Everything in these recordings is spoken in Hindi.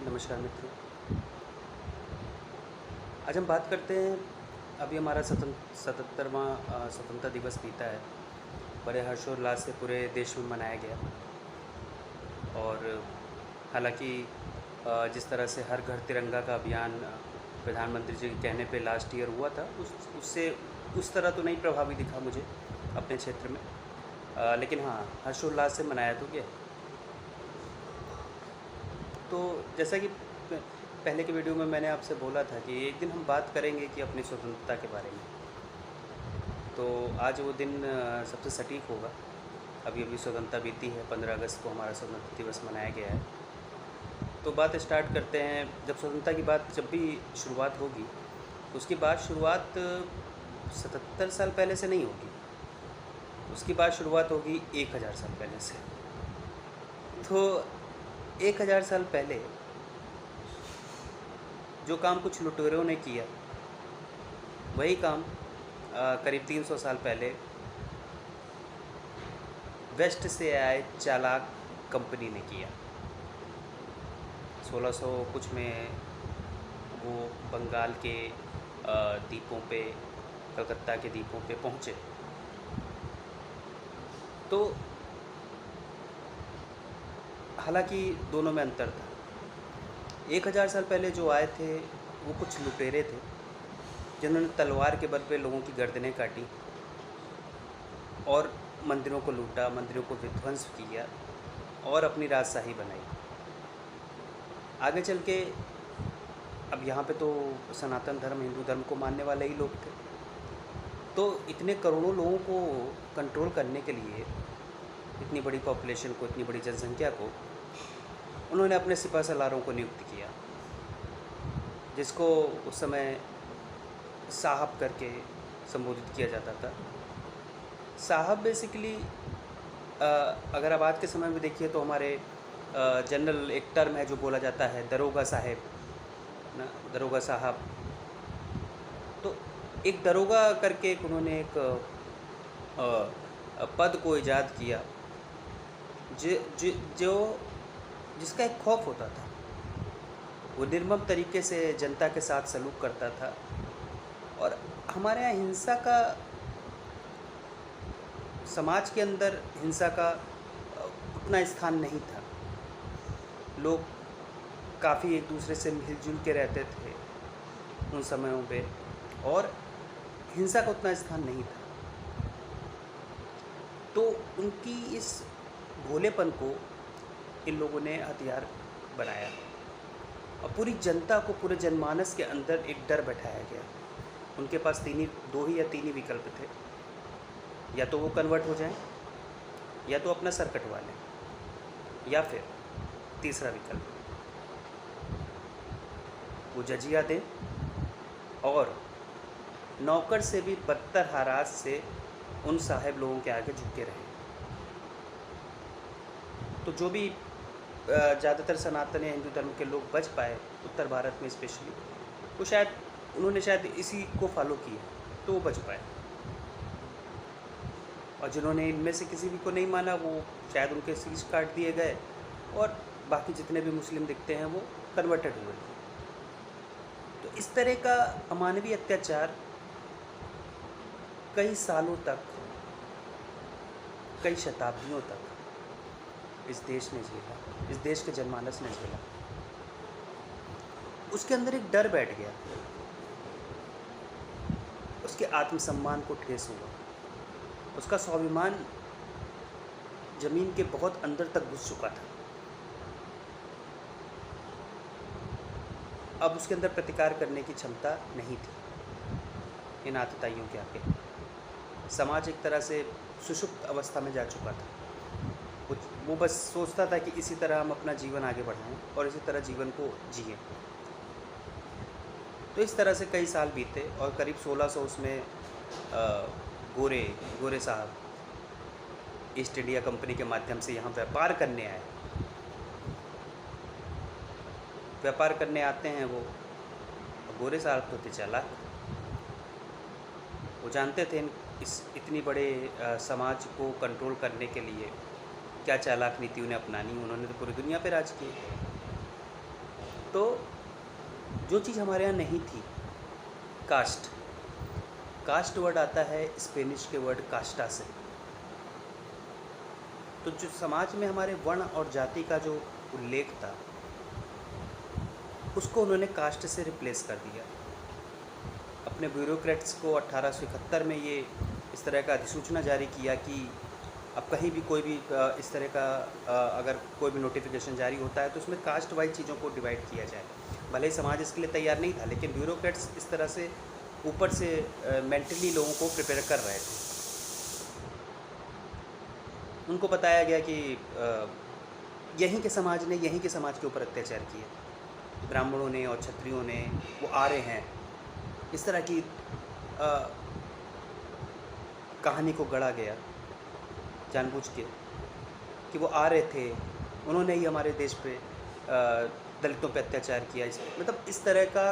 नमस्कार मित्रों। आज हम बात करते हैं। अभी हमारा 77वां स्वतंत्रता दिवस बीता है। बड़े हर्षोल्लास से पूरे देश में मनाया गया। और हालांकि जिस तरह से हर घर तिरंगा का अभियान प्रधानमंत्री जी के कहने पे लास्ट ईयर हुआ था, उससे उस तरह तो नहीं प्रभावी दिखा मुझे अपने क्षेत्र में। लेकिन हाँ, हर्षोल्लास से मनाया तो गया। तो जैसा कि पहले के वीडियो में मैंने आपसे बोला था कि एक दिन हम बात करेंगे कि अपनी स्वतंत्रता के बारे में। तो आज वो दिन सबसे सटीक होगा। अभी अभी स्वतंत्रता बीती है, 15 अगस्त को हमारा स्वतंत्रता दिवस मनाया गया है। तो बात स्टार्ट करते हैं। जब स्वतंत्रता की बात जब भी शुरुआत होगी तो उसकी बात शुरुआत 77 साल पहले से नहीं होगी, उसकी बात शुरुआत होगी 1000 साल पहले से। तो 1000 साल पहले जो काम कुछ लुटेरों ने किया, वही काम करीब 300 साल पहले वेस्ट से आए चालाक कंपनी ने किया। 1600 कुछ में वो बंगाल के द्वीपों पे, कलकत्ता के द्वीपों पे पहुँचे। तो हालांकि दोनों में अंतर था। 1000 साल पहले जो आए थे वो कुछ लुटेरे थे जिन्होंने तलवार के बल पे लोगों की गर्दनें काटी और मंदिरों को लूटा, मंदिरों को विध्वंस किया और अपनी राजशाही बनाई। आगे चल के अब यहाँ पे तो सनातन धर्म, हिंदू धर्म को मानने वाले ही लोग थे। तो इतने करोड़ों लोगों को कंट्रोल करने के लिए, इतनी बड़ी पॉपुलेशन को, इतनी बड़ी जनसंख्या को, उन्होंने अपने सिपह सलारों को नियुक्त किया, जिसको उस समय साहब करके संबोधित किया जाता था। साहब बेसिकली अगर आप आज के समय में देखिए तो हमारे जनरल एक टर्म है जो बोला जाता है, दरोगा साहेब ना, दरोगा साहब। तो एक दरोगा करके एक उन्होंने एक पद को इजाद किया जो जिसका एक खौफ होता था। वो निर्मम तरीके से जनता के साथ सलूक करता था। और हमारे यहाँ हिंसा का, समाज के अंदर हिंसा का उतना स्थान नहीं था। लोग काफ़ी एक दूसरे से मिलजुल के रहते थे उन समयों पे, और हिंसा का उतना स्थान नहीं था। तो उनकी इस भोलेपन को इन लोगों ने हथियार बनाया और पूरी जनता को, पूरे जनमानस के अंदर एक डर बैठाया गया। उनके पास दो ही या तीन ही विकल्प थे। या तो वो कन्वर्ट हो जाएं, या तो अपना सर कटवा लें, या फिर तीसरा विकल्प वो जजिया दें और नौकर से भी बदतर हालात से उन साहेब लोगों के आगे झुके रहे। तो जो भी ज़्यादातर सनातन या हिंदू धर्म के लोग बच पाए उत्तर भारत में स्पेशली, वो उन्होंने शायद इसी को फॉलो किया, तो वो बच पाए। और जिन्होंने इनमें से किसी भी को नहीं माना, वो शायद उनके शीश काट दिए गए, और बाकी जितने भी मुस्लिम दिखते हैं वो कन्वर्टेड हुए। तो इस तरह का अमानवीय अत्याचार कई सालों तक, कई शताब्दियों तक इस देश ने झेला, इस देश के जनमानस ने झेला। उसके अंदर एक डर बैठ गया, उसके आत्मसम्मान को ठेस हुआ, उसका स्वाभिमान जमीन के बहुत अंदर तक घुस चुका था। अब उसके अंदर प्रतिकार करने की क्षमता नहीं थी इन आतताइयों के आगे। समाज एक तरह से सुषुप्त अवस्था में जा चुका था। वो बस सोचता था कि इसी तरह हम अपना जीवन आगे बढ़ाएं और इसी तरह जीवन को जिएं। तो इस तरह से कई साल बीते और करीब 1600 उसमें गोरे साहब ईस्ट इंडिया कंपनी के माध्यम से यहाँ व्यापार करने आए। व्यापार करने आते हैं वो गोरे साहब तो थे चालाक। वो जानते थे इस इतनी बड़े समाज को कंट्रोल करने के लिए क्या चालाक नीति उन्हें अपनानी। उन्होंने तो पूरी दुनिया पे राज किए। तो जो चीज़ हमारे यहाँ नहीं थी, कास्ट, कास्ट वर्ड आता है स्पेनिश के वर्ड कास्टा से। तो जो समाज में हमारे वर्ण और जाति का जो उल्लेख था, उसको उन्होंने कास्ट से रिप्लेस कर दिया। अपने ब्यूरोक्रेट्स को 1871 में ये इस तरह का अधिसूचना जारी किया कि अब कहीं भी कोई भी इस तरह का अगर कोई भी नोटिफिकेशन जारी होता है तो उसमें कास्ट वाइज चीज़ों को डिवाइड किया जाए। भले ही समाज इसके लिए तैयार नहीं था, लेकिन ब्यूरोक्रेट्स इस तरह से ऊपर से मेंटली लोगों को प्रिपेयर कर रहे थे। उनको बताया गया कि यहीं के समाज ने यहीं के समाज के ऊपर अत्याचार किए, ब्राह्मणों ने और क्षत्रियों ने, वो आ रहे हैं। इस तरह की कहानी को गढ़ा गया जानबूझ के कि वो आ रहे थे, उन्होंने ही हमारे देश पे दलितों पे अत्याचार किया। मतलब इस तरह का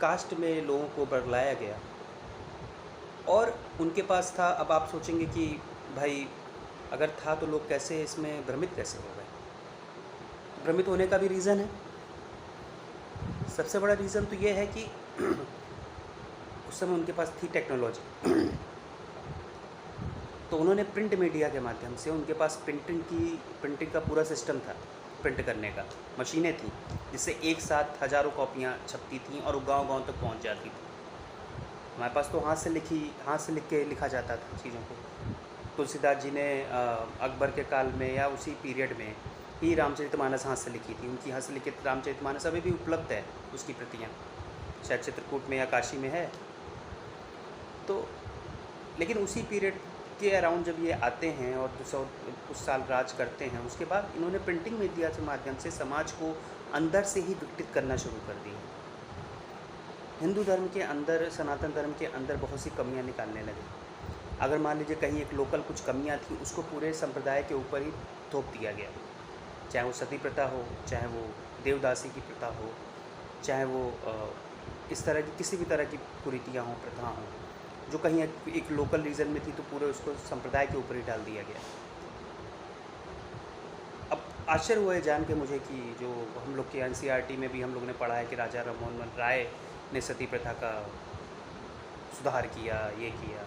कास्ट में लोगों को बरगलाया गया। और उनके पास था, अब आप सोचेंगे कि भाई अगर था तो लोग कैसे इसमें भ्रमित कैसे हो गए। भ्रमित होने का भी रीज़न है। सबसे बड़ा रीज़न तो ये है कि उस समय उनके पास थी टेक्नोलॉजी। तो उन्होंने प्रिंट मीडिया के माध्यम से, उनके पास प्रिंटिंग का पूरा सिस्टम था, प्रिंट करने का मशीनें थी, जिससे एक साथ हज़ारों कॉपियाँ छपती थीं और वो गांव-गांव तक पहुंच जाती थी। हमारे पास तो हाथ से लिख के लिखा जाता था चीज़ों को। तुलसीदास जी ने अकबर के काल में या उसी पीरियड में ही रामचरितमानस हाथ से लिखी थी। उनकी हाथ से लिखित रामचरितमानस अभी भी उपलब्ध है, उसकी प्रतियाँ शायद चित्रकूट में या काशी में है। तो लेकिन उसी पीरियड के अराउंड जब ये आते हैं और कुछ साल राज करते हैं, उसके बाद इन्होंने प्रिंटिंग मीडिया के माध्यम से समाज को अंदर से ही विकसित करना शुरू कर दिया। हिंदू धर्म के अंदर, सनातन धर्म के अंदर बहुत सी कमियां निकालने लगे। अगर मान लीजिए कहीं एक लोकल कुछ कमियां थी, उसको पूरे संप्रदाय के ऊपर ही थोप दिया गया। चाहे वो सती प्रथा हो, चाहे वो देवदासी की प्रथा हो, चाहे वो इस तरह की किसी भी तरह की कुरीतियाँ हों, प्रथा हों, जो कहीं एक लोकल रीजन में थी तो पूरे उसको संप्रदाय के ऊपर ही डाल दिया गया। अब आश्चर्य हुआ है जान के मुझे कि जो हम लोग के NCERT में भी हम लोग ने पढ़ा है कि राजा राममोहन राय ने सती प्रथा का सुधार किया, ये किया।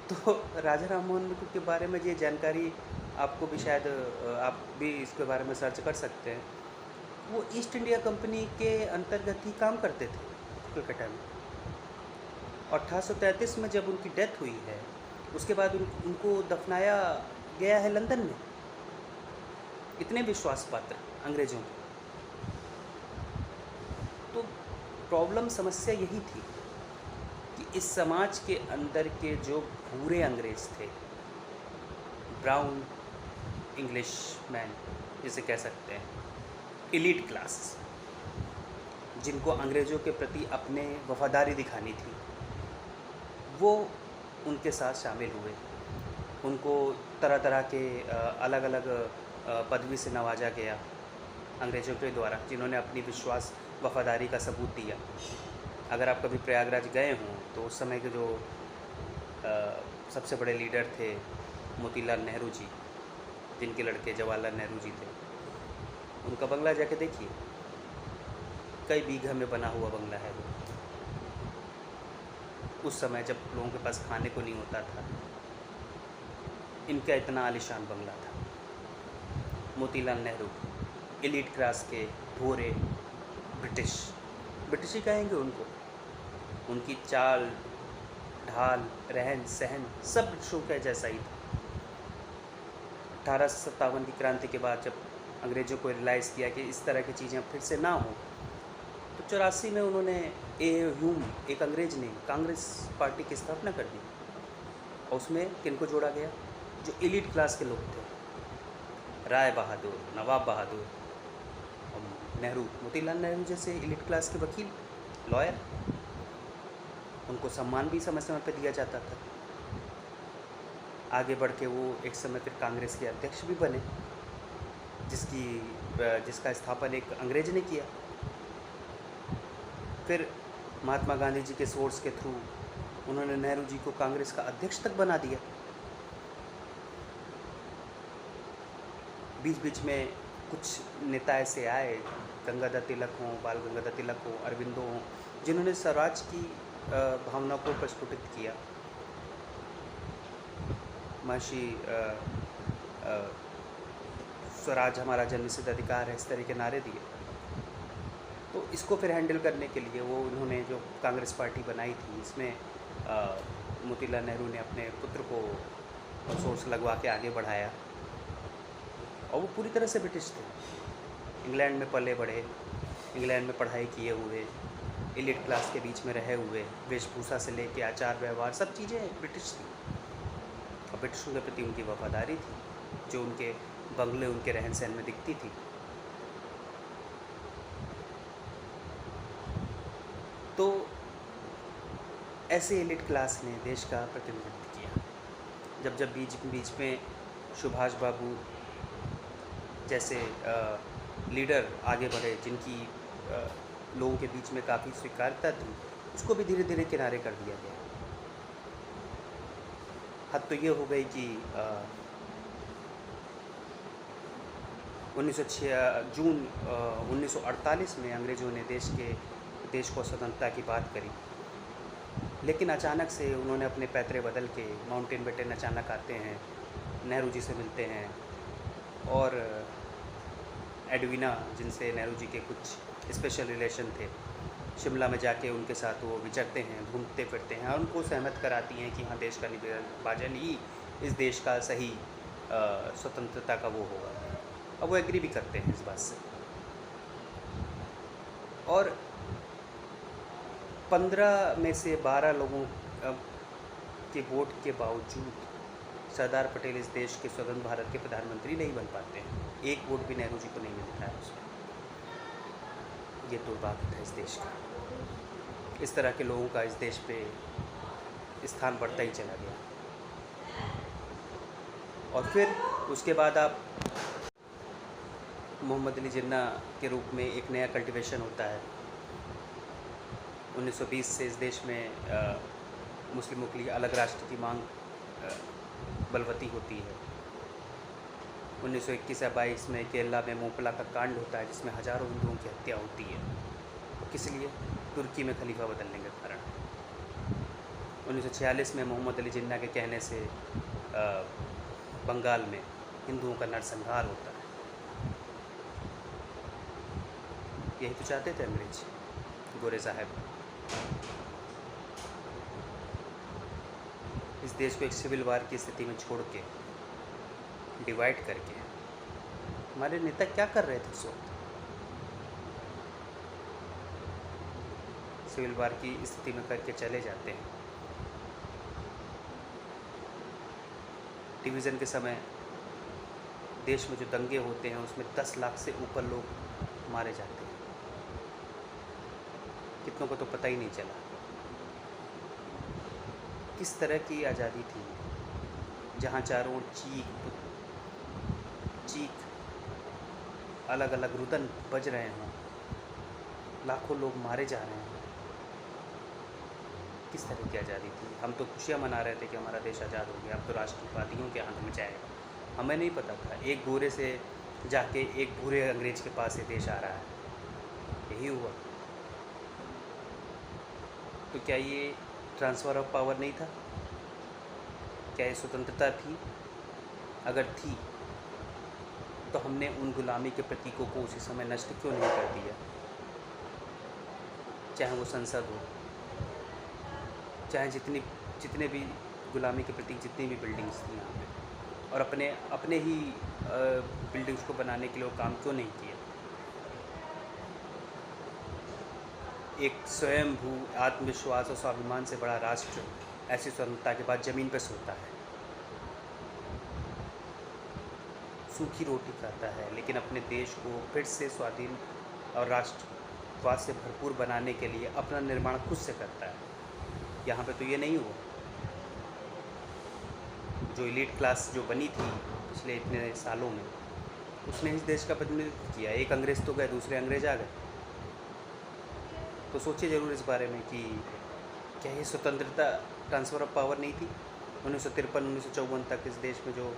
तो राजा राममोहन के बारे में ये जानकारी आपको भी शायद आप भी इसके बारे में सर्च कर सकते हैं। वो ईस्ट इंडिया कंपनी के अंतर्गत ही काम करते थे कलकत्ता में। 1833 में जब उनकी डेथ हुई है, उसके बाद उनको दफनाया गया है लंदन में। इतने विश्वास पात्र अंग्रेज़ों के। तो प्रॉब्लम, समस्या यही थी कि इस समाज के अंदर के जो भूरे अंग्रेज़ थे, ब्राउन इंग्लिश मैन जिसे कह सकते हैं, एलीट क्लास, जिनको अंग्रेज़ों के प्रति अपने वफादारी दिखानी थी, वो उनके साथ शामिल हुए। उनको तरह तरह के अलग अलग पदवी से नवाजा गया अंग्रेज़ों के द्वारा, जिन्होंने अपनी विश्वास वफादारी का सबूत दिया। अगर आप कभी प्रयागराज गए हों तो उस समय के जो सबसे बड़े लीडर थे मोतीलाल नेहरू जी, जिनके लड़के जवाहरलाल नेहरू जी थे, उनका बंगला जाके देखिए, कई बीघा में बना हुआ बंगला है वो। उस समय जब लोगों के पास खाने को नहीं होता था, इनका इतना आलीशान बंगला था। मोतीलाल नेहरू एलीट क्लास के भोरे ब्रिटिश ही कहेंगे उनको। उनकी चाल ढाल, रहन सहन सब ब्रिटिशों का जैसा ही था। 1857 की क्रांति के बाद जब अंग्रेज़ों को रियलाइज़ किया कि इस तरह की चीज़ें फिर से ना हो, तो 84 में उन्होंने ह्यूम, एक अंग्रेज़ ने कांग्रेस पार्टी की स्थापना कर दी। और उसमें किनको जोड़ा गया? जो एलीट क्लास के लोग थे, राय बहादुर, नवाब बहादुर, नेहरू, मोतीलाल नेहरू जैसे एलीट क्लास के वकील, लॉयर। उनको सम्मान भी समय समय पर दिया जाता था। आगे बढ़ के वो एक समय फिर कांग्रेस के अध्यक्ष भी बने, जिसका स्थापन एक अंग्रेज ने किया। फिर महात्मा गांधी जी के सोर्स के थ्रू उन्होंने नेहरू जी को कांग्रेस का अध्यक्ष तक बना दिया। बीच बीच में कुछ नेता ऐसे आए, गंगाधर तिलक हों, बाल गंगाधर तिलक हों, अरविंदो हों, जिन्होंने स्वराज की भावना को प्रस्फुटित किया। महर्षि स्वराज हमारा जन्मसिद्ध अधिकार है, इस तरह के नारे दिए। तो इसको फिर हैंडल करने के लिए वो उन्होंने जो कांग्रेस पार्टी बनाई थी, इसमें मोतीलाल नेहरू ने अपने पुत्र को सोर्स लगवा के आगे बढ़ाया। और वो पूरी तरह से ब्रिटिश थे, इंग्लैंड में पले बढ़े, इंग्लैंड में पढ़ाई किए हुए, एलिट क्लास के बीच में रहे हुए, वेशभूषा से लेके आचार व्यवहार सब चीज़ें ब्रिटिश थी। और ब्रिटिशों के प्रति उनकी वफादारी थी, जो उनके बंगले, उनके रहन सहन में दिखती थी। तो ऐसे एलिट क्लास ने देश का प्रतिनिधित्व किया। जब बीच में सुभाष बाबू जैसे लीडर आगे बढ़े, जिनकी लोगों के बीच में काफ़ी स्वीकार्यता थी, उसको भी धीरे धीरे किनारे कर दिया गया। हद तो ये हो गई कि 1948 में अंग्रेज़ों ने देश को स्वतंत्रता की बात करी, लेकिन अचानक से उन्होंने अपने पैतरे बदल के माउंटेन बेटन अचानक आते हैं, नेहरू जी से मिलते हैं, और एडवीना, जिनसे नेहरू जी के कुछ स्पेशल रिलेशन थे, शिमला में जाके उनके साथ वो विचरते हैं, घूमते फिरते हैं, और उनको सहमत कराती हैं कि हाँ, देश का विभाजन ही इस देश का सही स्वतंत्रता का वो होगा। अब वो एग्री भी करते हैं इस बात से। और 15 में से 12 लोगों के वोट के बावजूद सरदार पटेल इस देश के स्वतंत्र भारत के प्रधानमंत्री नहीं बन पाते हैं। एक वोट भी नेहरू जी को नहीं मिलता है उसमें। ये दुर्भाग्य था इस देश का। इस तरह के लोगों का इस देश पे स्थान बढ़ता ही चला गया। और फिर उसके बाद आप मोहम्मद अली जिन्ना के रूप में एक नया कल्टीवेशन होता है। 1920 से इस देश में मुस्लिमों के लिए अलग राष्ट्र की मांग बलवती होती है। 1921 या 22 में केरला में मोपला का कांड होता है, जिसमें हज़ारों हिंदुओं की हत्या होती है। किस लिए? तुर्की में खलीफा बदलने के कारण। 1946 में मोहम्मद अली जिन्ना के कहने से बंगाल में हिंदुओं का नरसंहार होता है। यही तो चाहते थे अंग्रेज, गोरे साहब। इस देश को एक सिविल वार की स्थिति में छोड़ के, डिवाइड करके, हमारे नेता क्या कर रहे थे उस वक्त? सिविल वार की स्थिति में करके चले जाते हैं। डिवीज़न के समय देश में जो दंगे होते हैं, उसमें 10 लाख से ऊपर लोग मारे जाते हैं। कितनों को तो पता ही नहीं चला। किस तरह की आज़ादी थी, जहाँ चारों ओर चीख अलग अलग रुदन बज रहे हों, लाखों लोग मारे जा रहे हैं। किस तरह की आज़ादी थी? हम तो खुशियाँ मना रहे थे कि हमारा देश आज़ाद हो गया, अब तो राष्ट्रवादियों के हाथ में जाएगा। हमें नहीं पता था एक गोरे से जाके एक भूरे अंग्रेज के पास ये देश आ रहा है। यही हुआ। तो क्या ये ट्रांसफ़र ऑफ पावर नहीं था? क्या ये स्वतंत्रता थी? अगर थी तो हमने उन गुलामी के प्रतीकों को उसी समय नष्ट क्यों नहीं कर दिया? चाहे वो संसद हो, चाहे जितने भी गुलामी के प्रतीक, जितनी भी बिल्डिंग्स थी यहाँ पे, और अपने ही बिल्डिंग्स को बनाने के लिए वो काम क्यों नहीं किया? एक स्वयंभू आत्मविश्वास और स्वाभिमान से बड़ा राष्ट्र ऐसी स्वतंत्रता के बाद ज़मीन पर सोता है, सूखी रोटी खाता है, लेकिन अपने देश को फिर से स्वाधीन और राष्ट्रवाद से भरपूर बनाने के लिए अपना निर्माण खुद से करता है। यहाँ पे तो ये नहीं हुआ। जो एलीट क्लास जो बनी थी पिछले इतने सालों में, उसने इस देश का प्रतिनिधित्व किया। एक अंग्रेज़ तो गए, दूसरे अंग्रेज आ गए। तो सोचिए ज़रूर इस बारे में कि क्या ये स्वतंत्रता ट्रांसफ़र ऑफ पावर नहीं थी? 1953-1954 तक इस देश में जो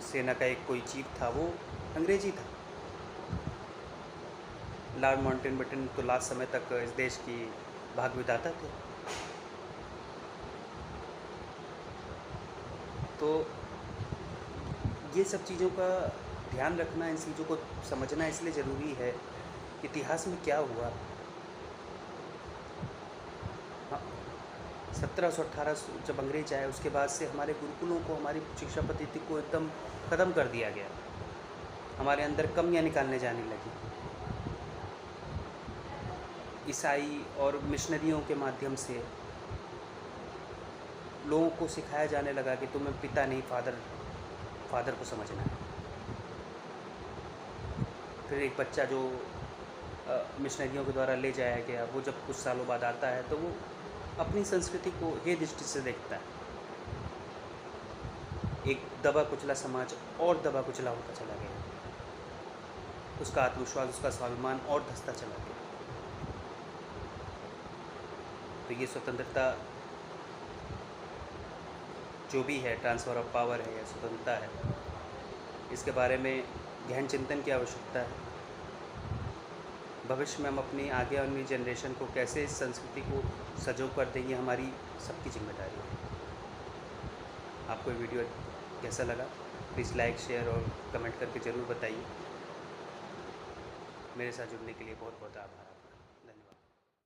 सेना का एक कोई चीफ था, वो अंग्रेजी था। लॉर्ड माउंटेनबेटन तो लास्ट समय तक इस देश की भाग विधाता थे। तो ये सब चीज़ों का ध्यान रखना, इन चीज़ों को समझना इसलिए ज़रूरी है, इतिहास में क्या हुआ। हाँ, 1718 जब अंग्रेज आए, उसके बाद से हमारे गुरुकुलों को, हमारी शिक्षा पद्धति को एकदम ख़त्म कर दिया गया। हमारे अंदर कमियां निकालने जाने लगी। ईसाई और मिशनरियों के माध्यम से लोगों को सिखाया जाने लगा कि तुम्हें पिता नहीं, फादर को समझना है। फिर एक बच्चा जो मिशनरियों के द्वारा ले जाया गया, वो जब कुछ सालों बाद आता है तो वो अपनी संस्कृति को हे दृष्टि से देखता है। एक दबा कुचला समाज और दबा कुचला होता चला गया। उसका आत्मविश्वास, उसका स्वाभिमान और धंसता चला गया। तो ये स्वतंत्रता जो भी है, ट्रांसफ़र ऑफ पावर है या स्वतंत्रता है, इसके बारे में गहन चिंतन की आवश्यकता है। भविष्य में हम अपनी आगे आने जनरेशन को कैसे इस संस्कृति को सजो कर देंगे, हमारी सबकी जिम्मेदारी है। आपको ये वीडियो कैसा लगा, प्लीज़ लाइक, शेयर और कमेंट करके ज़रूर बताइए। मेरे साथ जुड़ने के लिए बहुत बहुत आभार।